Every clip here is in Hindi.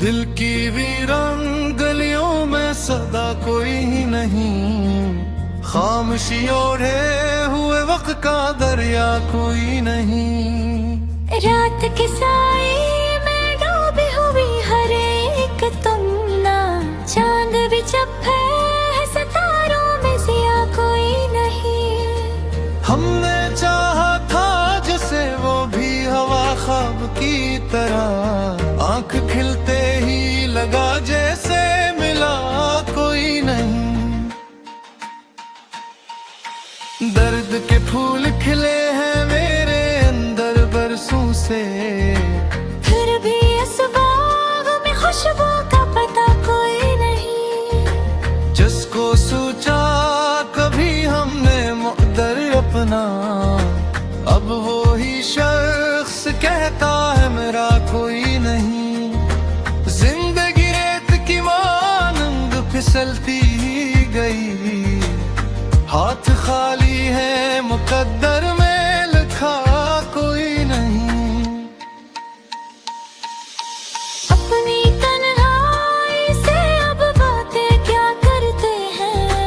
दिल की वीरान गलियों में सदा कोई ही नहीं, खामोशी ओढ़े हुए वक्त का दरिया कोई नहीं। रात के साए में डूबी हुई हर एक तुमना, चांद भी चप्पे है सितारों में जिया कोई नहीं। हमने चाहा था जैसे वो भी हवा ख्वाब की तरह, आंख खिलते ही लगा जैसे मिला कोई नहीं। दर्द के फूल खिले हैं मेरे अंदर बरसों से, फिर भी इस बाग में खुशबू का पता कोई नहीं। जिसको सोचा कभी हमने मुक़द्दर अपना, अब वो ही शख्स कहता है मेरा कोई नहीं। जिंदगी रेत की मानंद फिसलती ही गई, हाथ खाली है मुक़द्दर में लिखा कोई नहीं। अपनी तन्हाई से अब बातें क्या करते हैं,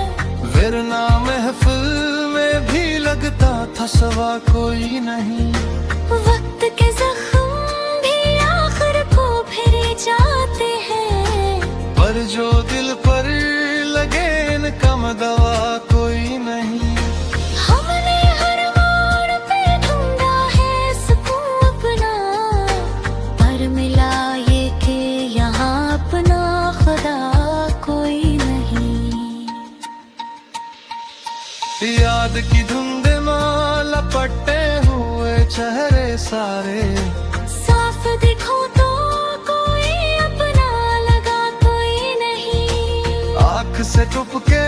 वरना महफिल में भी लगता था सवा कोई नहीं। वक्त के जख्म भी आखिर को फिर जाते हैं, पर जो दिल पर लगे इनका दवा कोई नहीं। हमने हर मोड़ पे ढूंढा है सुकून अपना, पर मिला ये कि यहाँ अपना खुदा कोई नहीं। याद की धुंध में लपटे हुए चेहरे सारे, साफ दिखो तो कोई अपना लगा कोई नहीं। आँख से टपके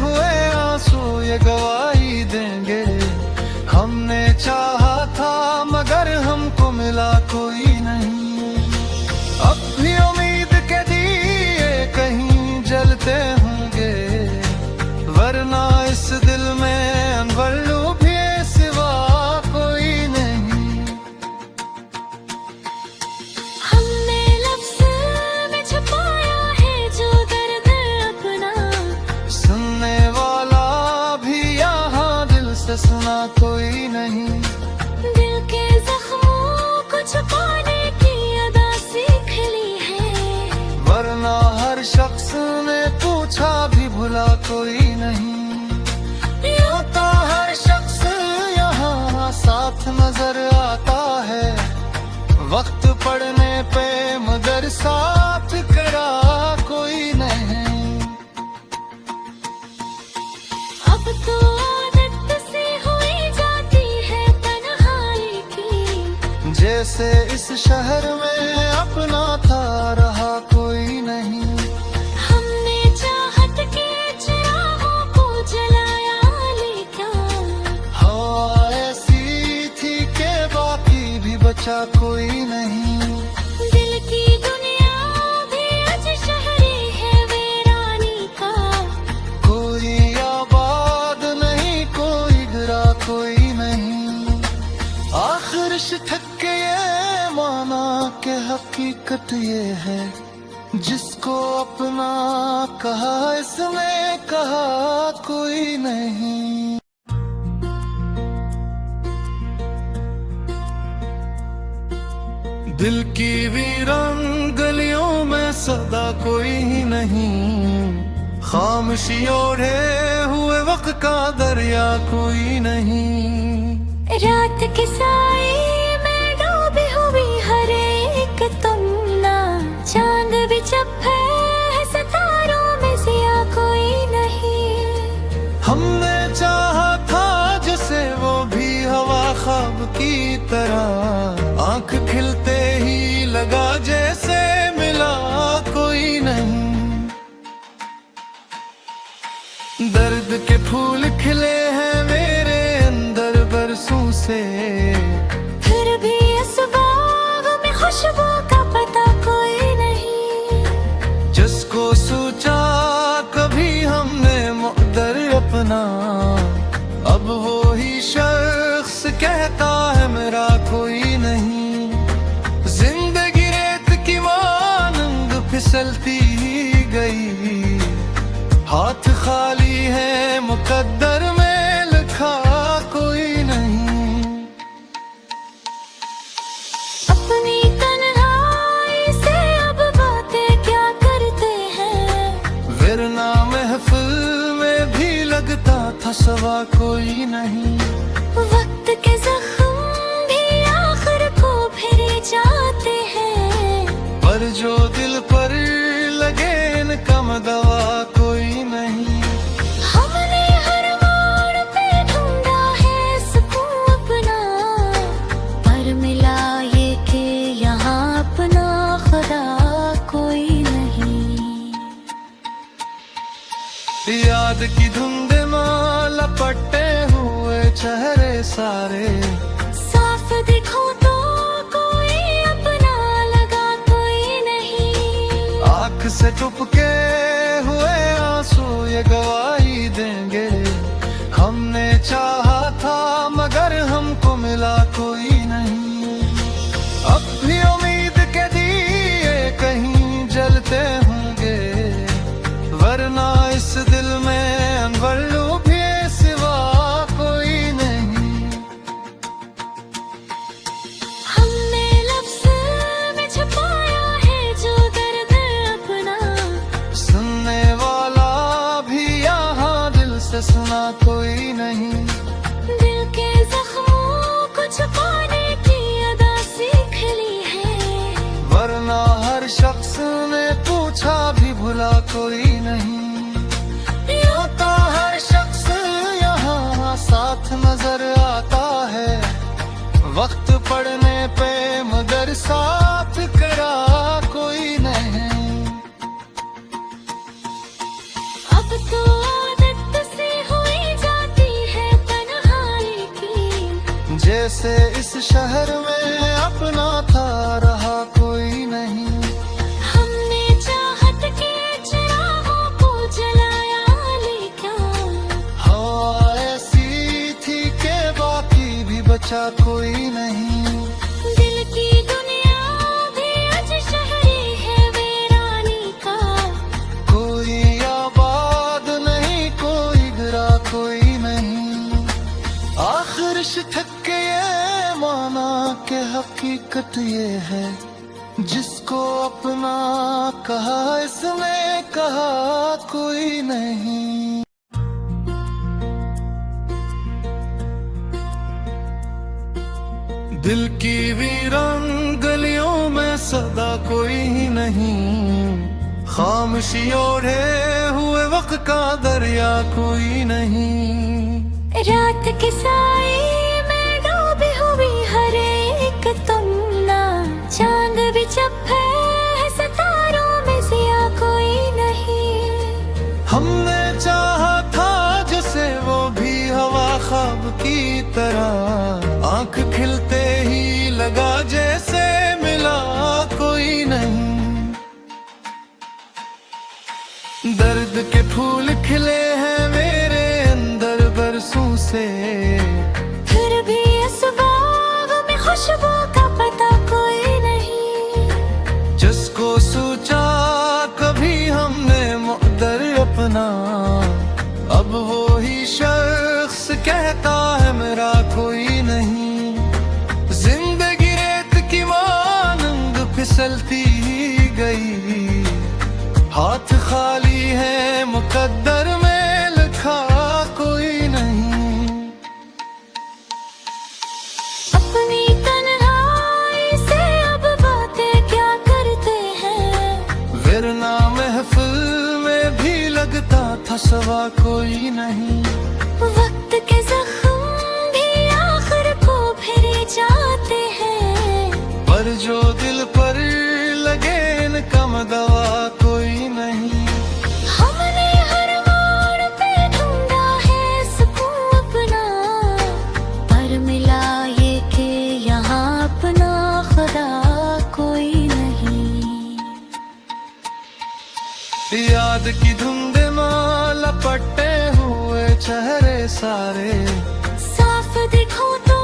हुए आंसू ये गवाही देंगे, हमने चाहा था मगर हमको मिला कोई नहीं। अब भी उम्मीद के दिए कहीं जलते होंगे, वरना इस दिल में अनवर भी सिवा कोई नहीं। हमने लफ्ज़ में छुपाया है जो दर्द अपना, सुनने वाला भी यहाँ दिल से सुना कोई नहीं। दिल के जख्मों को छुपाने की अदा सीख ली है, वरना हर शख्स ने पूछा भी भुला कोई नहीं। यूं तो हर शख्स यहाँ साथ नजर आता है, वक्त पड़ने पे मगर साथ करा कोई नहीं। अब तो आदत सी हुई जाती है तन्हाई की, जैसे इस शहर में अपना था रहा कोई नहीं। हमने चाहत के चिरागों को जलाया लेकिन हवा ऐसी थी के बाकी भी बचा कोई नहीं। दिल की दुनिया भी आज शहरी है वीरानी का, कोई आबाद नहीं कोई गिरा कोई नहीं। आखिर ठक के ये माना के हकीकत ये है, जिसको अपना कहा इसने कहा कोई नहीं। दिल की वीरान गलियों में सदा कोई ही नहीं, खामोशी ओढ़े हुए वक्त का दरिया कोई नहीं। रात के साए में डूबी हुई हर एक तुमना, चांद भी चप्पे है सितारों में जिया कोई नहीं। हमने चाहा था जैसे वो भी हवा ख्वाब की तरह, आंख खिलते ही लगा जैसे मिला कोई नहीं। दर्द के फूल खिले हैं मेरे अंदर बरसों से, फिर भी इस बाग में खुशबू का पता कोई नहीं। जिसको सोचा कभी हमने मुक़द्दर अपना, अब वो ही शख्स कहता है मेरा कोई नहीं। जिंदगी रेत की मानंद फिसलती ही गई। हाथ खाली है मुकद्दर में लिखा कोई नहीं। अपनी तन्हाई से अब बातें क्या करते हैं, वरना महफिल में भी लगता था सवा कोई नहीं। वक्त के जख्म भी आखिर को फिर जाते हैं, पर जो दिल पर लगे इनकम दवा कोई नहीं। हमने हर मोड़ पे ढूंढा है सुकून अपना, पर मिला ये कि यहाँ अपना खुदा कोई नहीं। याद की धुंध में लपटे हुए चेहरे सारे, साफ दिखो तो कोई अपना लगा कोई नहीं। आँख से टपके हुए आंसू ये गवाही देंगे, हमने चाहा था मगर हमको मिला कोई नहीं। अब भी उम्मीद के दिए कहीं जलते होंगे, वरना इस दिल में अनवर भी सिवा कोई नहीं। हमने लफ्ज़ में छुपाया है जो दर्द अपना, सुनने वाला भी यहाँ दिल से सुना कोई नहीं। दिल के जख्मों को छुपाने की अदा सीख ली है, वरना हर शख्स ने पूछा भी भुला कोई नहीं। यूं तो हर शख्स यहाँ साथ नजर आता है, वक्त पड़ने पे मगर साथ करा कोई नहीं। अब तो आदत से हुई जाती है तन्हाई की, जैसे इस शहर में अपना था रहा कोई नहीं। हमने चाहत के चिरागों को जलाया लेकिन हवा ऐसी थी के बाकी भी बचा कोई नहीं। दिल की दुनिया भी आज शहरी है वीरानी का, कोई आबाद नहीं कोई गिरा कोई नहीं। आखिर थक के ये माना के हकीकत ये है, जिसको अपना कहा इसने कहा कोई नहीं। दिल की वीरान गलियों में सदा कोई नहीं, खामोशी ओढ़े हुए वक्त का दरिया कोई नहीं। रात के साए में डूबी हुई हर एक तुमना, चांद भी चप्पे है सितारों में जिया कोई नहीं। हमने चाहा था जैसे वो भी हवा ख्वाब की तरह, आंख खिलते ही लगा जैसे मिला कोई नहीं। दर्द के फूल खिले हैं मेरे अंदर बरसों से, फिर भी इस बाग में खुशबू का पता कोई नहीं। जिसको सोचा कभी हमने मुक़द्दर अपना, अब वो ही शख्स कहता है मेरा कोई नहीं। जिंदगी रेत की मानंद फिसलती ही गई, हाथ खाली है मुकद्दर में लिखा कोई नहीं। अपनी तन्हाई से अब बातें क्या करते हैं, वरना महफिल में भी लगता था सवा कोई नहीं। वक्त के जख्म भी आखिर को फिर जाते हैं, पर जो दिल पर लगे इनकम दवा कोई नहीं। हमने हर मोड़ पे ढूंढा है सुकून अपना, पर मिला ये कि यहाँ अपना खुदा कोई नहीं। याद की धुंध में लपटे हुए चेहरे सारे, साफ दिखो तो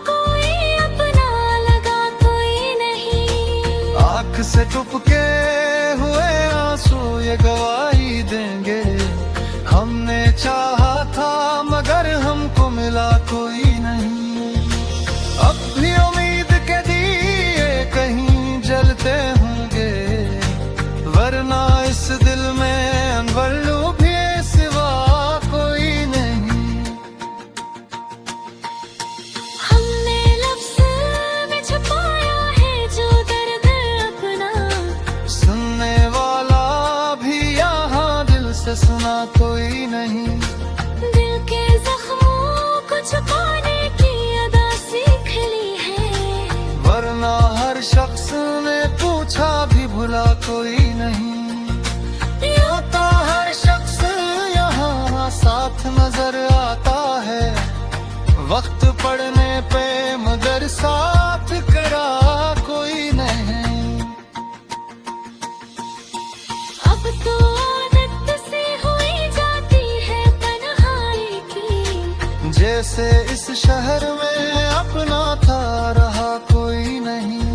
कोई अपना लगा कोई नहीं। आँख से टपके हुए शहर में अपना था रहा कोई नहीं।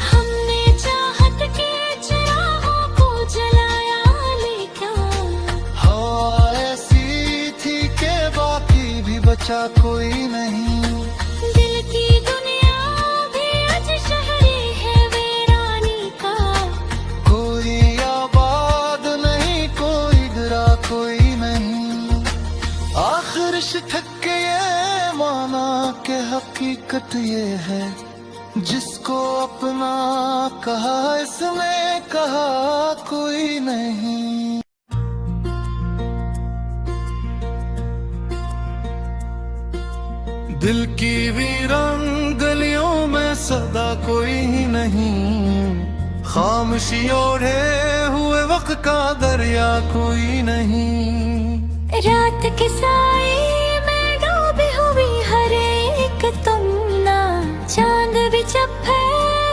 हमने चाहत के चिरागों को जलाया लेकिन हवा ऐसी थी के बाकी भी बचा कोई नहीं। दिल की दुनिया भी आज शहरी है वीरानी का। कोई आबाद नहीं, कोई गिरा कोई नहीं। आखिर ठक के ये माना के हकीकत ये है, जिसको अपना कहा इसने कहा कोई नहीं। दिल की वीरान गलियों में सदा कोई ही नहीं। खामोशी ओढ़े हुए वक्त का दरिया कोई नहीं। रात के साए में डूबी हुई हर एक तुमना। चांद भी चप्पे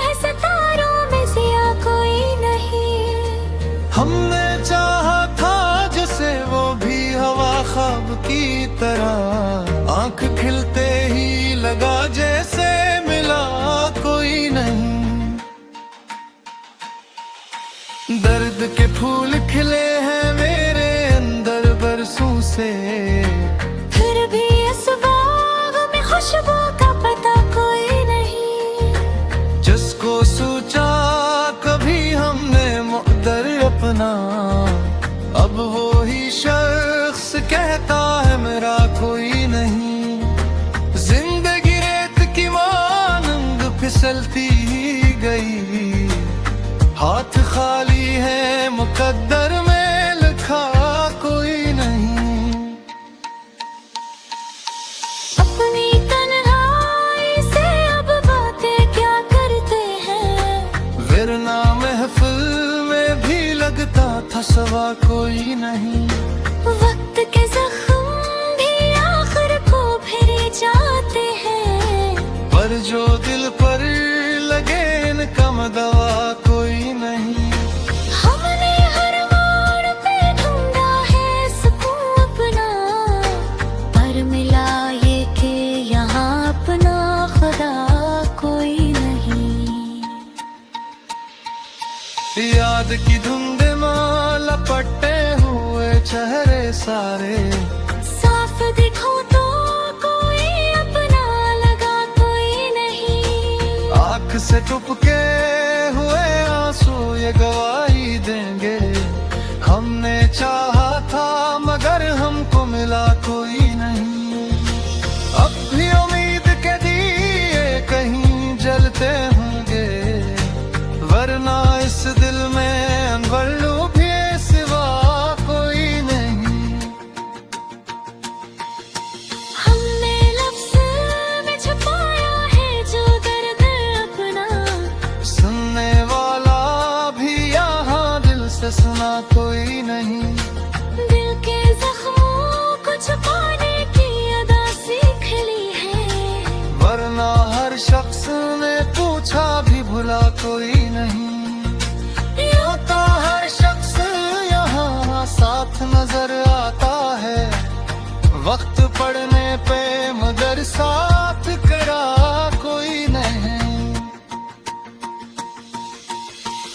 है सितारों में सिया कोई नहीं। हमने चाहा था जैसे वो भी हवा ख्वाब की तरह। आंख खिलते ही लगा जैसे मिला कोई नहीं। दर्द के फूल खिले हैं मेरे अंदर बरसों से, फिर भी इस बाग में खुशबू का पता कोई नहीं। जिसको सोचा कभी हमने मुक़द्दर अपना, अब वो ही शख्स कहता है मेरा कोई नहीं। जिंदगी रेत की मानंद फिसलती ही गई। हाथ खाली है मुकद्दर में लिखा कोई नहीं। अपनी तन्हाई से अब बातें क्या करते हैं, वरना महफिल में भी लगता था सवा कोई नहीं। वक्त के जख्म भी आखिर को फिर जाते हैं, पर जो दिल पर लगे इनका दवा कोई नहीं। हमने हर मोड़ पे ढूंढा है सुकून अपना, पर मिला ये कि यहाँ अपना खुदा कोई नहीं। याद की धुंध में लपटे हुए चेहरे सारे, साफ दिखो तो कोई अपना लगा कोई नहीं। आँख से टपके हुए आंसू ये गवाही देंगे। हमने चाहा था मगर हमको मिला कोई नहीं। अब भी उम्मीद के दिए कहीं जलते होंगे, वरना इस दिल में अनवर भी सिवा कोई नहीं। हमने लफ्ज़ में छुपाया है जो दर्द अपना, सुनने वाला भी यहाँ दिल से सुना कोई नहीं। दिल के जख्मों को छुपाने की अदा सीख ली है, वरना हर शख्स ने पूछा भी भुला कोई नहीं। यूं तो हर शख्स यहाँ साथ नजर आता है, वक्त पड़ने पे मगर साथ करा कोई नहीं।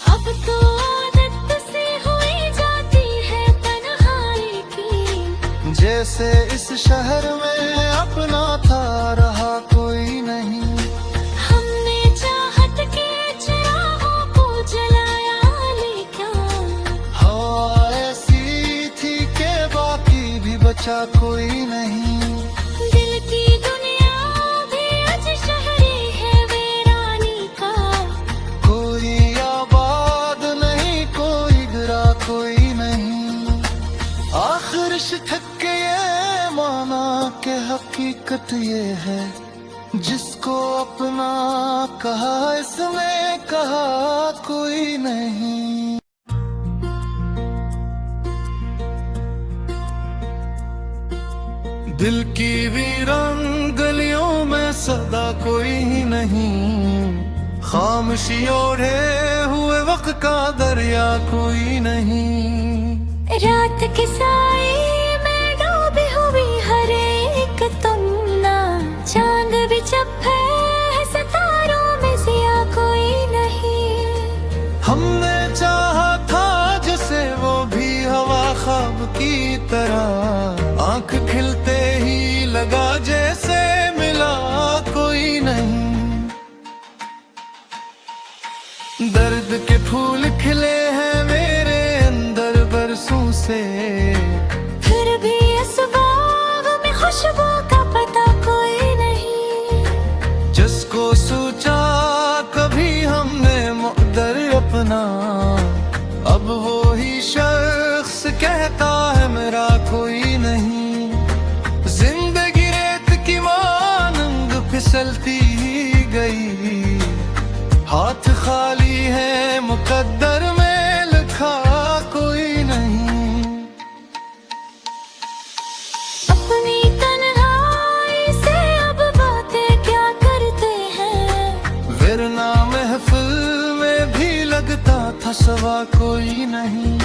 अब तो आदत से हुई जाती है तन्हाई की। जैसे इस शहर में अपना था रहा कोई नहीं। हमने चाहत के चिरागों को जलाया लेकिन हवा ऐसी थी के बाकी भी बचा कोई नहीं। दिल की दुनिया भी आज शहरी है वीरानी का। कोई आबाद नहीं, कोई गिरा कोई नहीं। आखिर ठक के ये माना के हकीकत ये है, जिसको अपना कहा इसने कहा कोई नहीं। दिल की वीरान गलियों में सदा कोई ही नहीं। खामोशी ओढ़े हुए वक्त का दरिया कोई नहीं। रात के साए में डूबी हुई हर एक तुमना। सोचा कभी हमने मुक़द्दर अपना, अब वो ही शख्स कहता है मेरा कोई नहीं। जिंदगी रेत की मानंद फिसलती ही गई, हाथ खाली है मुक़द्दर में लिखा कोई नहीं। अपनी तन्हाई से अब बातें क्या करते हैं, वरना महफिल में भी लगता था सवा कोई नहीं।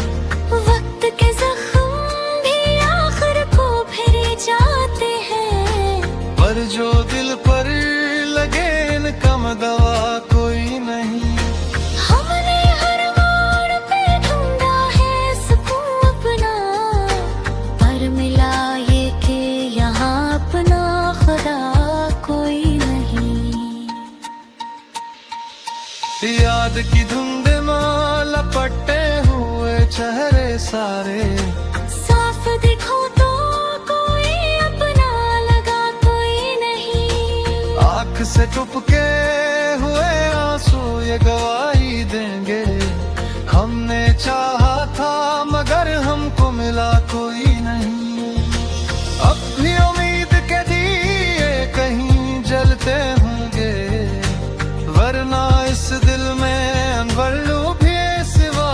वक्त के जख्म भी आखिर को फिर जाते हैं, पर जो दिल पर लगे इनका दवा कोई नहीं। हमने हर मोड़ पे ढूंढा है सुकून अपना, पर मिला ये कि यहाँ अपना खुदा कोई नहीं। याद की धुंध में लपटे हुए चेहरे सारे, साफ दिखो तो कोई अपना लगा कोई नहीं। आँख से टपके हुए आंसू ये गवाही देंगे, हमने चाहा था मगर हमको मिला कोई नहीं। अब भी उम्मीद के दिए कहीं जलते होंगे, वरना इस दिल में अनवर भी सिवा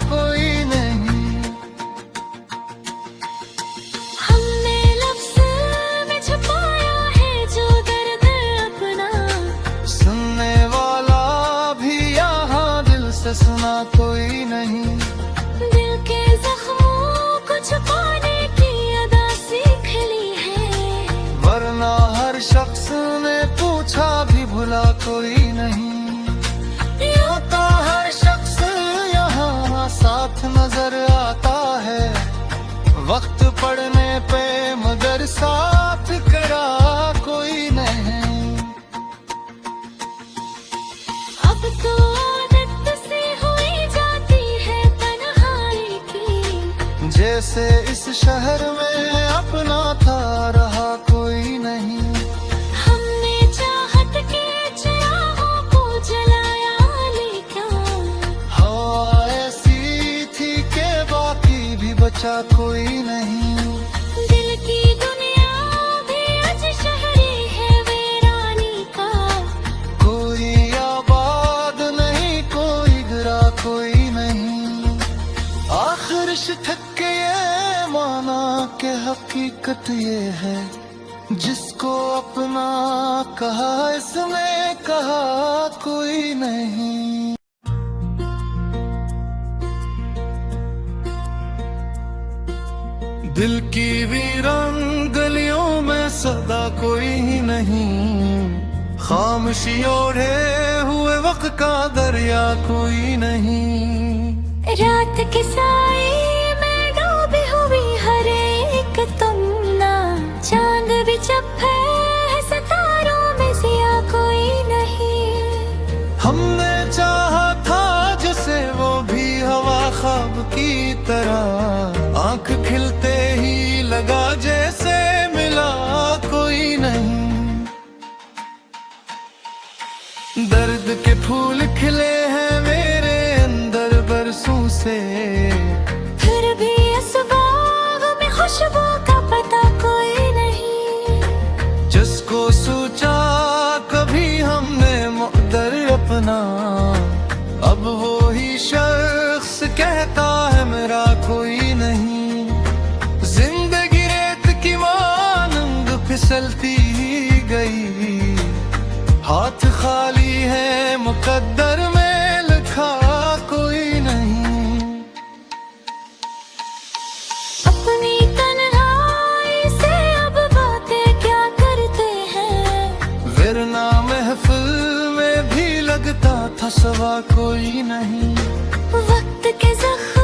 कोई नहीं। हमने लफ्ज़ में छुपाया है जो दर्द अपना, सुनने वाला भी यहाँ दिल से सुना कोई नहीं। दिल के जख्मों को छुपाने की अदा सीख ली है, वरना हर शख्स ने पूछा भी भुला कोई नहीं। यूं तो हर शख्स यहाँ साथ नजर आता है, वक्त पड़ने पे मगर साथ करा कोई नहीं। अब तो आदत से हुई जाती है तन्हाई की, जैसे इस शहर में अपना था रहा कोई नहीं। हमने चाहत के चिरागों को जलाया लेकिन हवा ऐसी थी के बाकी भी बचा कोई नहीं। दिल की दुनिया भी आज शहरी है वीरानी का, कोई आबाद नहीं कोई गिरा कोई नहीं। आखिर ठक के ये माना के हकीकत ये है, जिसको अपना कहा इसने कहा कोई नहीं। दिल की वीरान गलियों में सदा कोई ही नहीं, खामोशी ओढ़े हुए वक्त का दरिया कोई नहीं। रात के साए में डूबी हुई हर एक तुमना, चांद भी चप्पे है सितारों में सिया कोई नहीं। हमने चाहा था जैसे वो भी हवा ख्वाब की तरह, आंख खिलते ही लगा जैसे मिला कोई नहीं। दर्द के फूल खिले हैं मेरे अंदर बरसों से, फिर भी इस बाग में खुशबू का पता कोई नहीं। जिसको सोचा कभी हमने मुक़द्दर अपना, अब वो ही शख्स कहता है मेरा कोई नहीं। जिंदगी रेत की मानंद फिसलती ही गई, हाथ खाली है मुक़द्दर में लिखा कोई नहीं। अपनी तन्हाई से अब बातें क्या करते हैं, वरना महफिल में भी लगता था सवा कोई नहीं। वक्त के जख्म